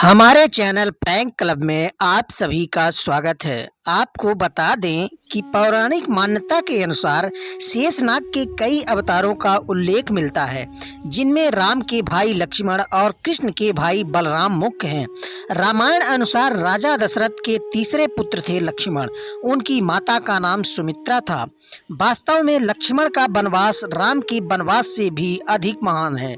हमारे channel prank club में आप सभी का स्वागत है। आपको बता दें कि पौराणिक मान्यता के अनुसार शेषनाग के कई अवतारों का उल्लेख मिलता है, जिनमें राम के भाई लक्ष्मण और कृष्ण के भाई बलराम मुख्य हैं। रामायण अनुसार राजा दशरथ के तीसरे पुत्र थे लक्ष्मण। उनकी माता का नाम सुमित्रा था। वास्तव में लक्ष्मण का वनवास राम के वनवास से भी अधिक महान है।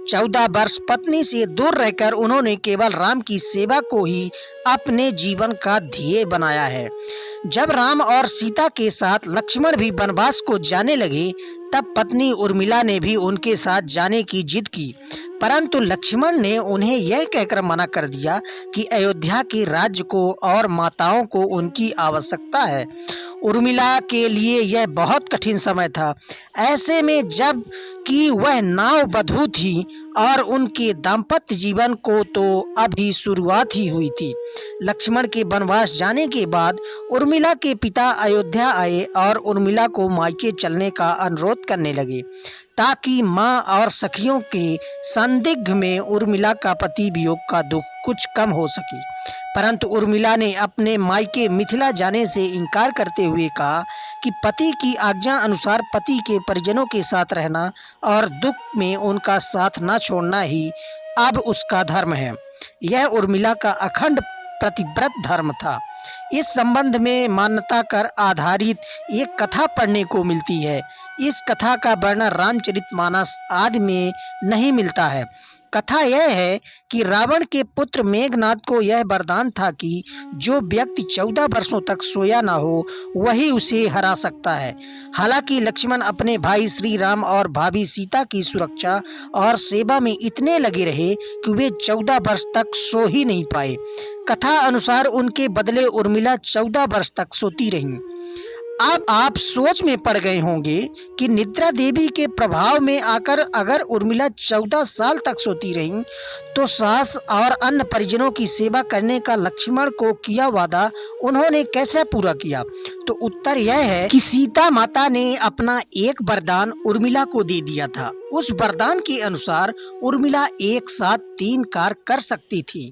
14 वर्ष पत्नी से दूर रहकर उन्होंने केवल राम की सेवा को ही अपने जीवन का ध्येय बनाया है। जब राम और सीता के साथ लक्ष्मण भी वनवास को जाने लगे, तब पत्नी उर्मिला ने भी उनके साथ जाने की जिद की, परंतु लक्ष्मण ने उन्हें यह कहकर मना कर दिया कि अयोध्या के राज्य को और माताओं को उनकी आवश्यकता है। उर्मिला के लिए यह बहुत कठिन समय था। ऐसे में जब कि वह नाव बधू थी और उनके दाम्पत्य जीवन को तो अभी शुरुआत ही हुई थी। लक्ष्मण के वनवास जाने के बाद उर्मिला के पिता अयोध्या आए और उर्मिला को मायके चलने का अनुरोध करने लगे, ताकि मां और सखियों के संदिग्ध में उर्मिला का पति वियोग का दुख कुछ कम हो सके। परंतु उर्मिला ने अपने मायके मिथिला जाने से इनकार करते हुए कहा कि पति की आज्ञा अनुसार पति के परिजनों के साथ रहना और दुख में उनका साथ न छोड़ना ही अब उसका धर्म है। यह उर्मिला का अखंड प्रतिव्रत धर्म था। इस संबंध में मान्यता कर आधारित एक कथा पढ़ने को मिलती है। इस कथा का वर्णन रामचरितमानस आदि में नहीं मिलता है। कथा यह है कि रावण के पुत्र मेघनाद को यह वरदान था कि जो व्यक्ति 14 वर्षों तक सोया न हो, वही उसे हरा सकता है। हालांकि लक्ष्मण अपने भाई श्री राम और भाभी सीता की सुरक्षा और सेवा में इतने लगे रहे कि वे 14 वर्ष तक सो ही नहीं पाए। कथा अनुसार उनके बदले उर्मिला 14 वर्ष तक सोती रहीं। अब आप सोच में पड़ गए होंगे कि निद्रा देवी के प्रभाव में आकर अगर उर्मिला 14 साल तक सोती रहीं, तो सास और अन्य परिजनों की सेवा करने का लक्ष्मण को किया वादा उन्होंने कैसे पूरा किया? तो उत्तर यह है कि सीता माता ने अपना एक वरदान उर्मिला को दे दिया था। उस वरदान के अनुसार उर्मिला एक साथ 3 कार्य कर सकती थी।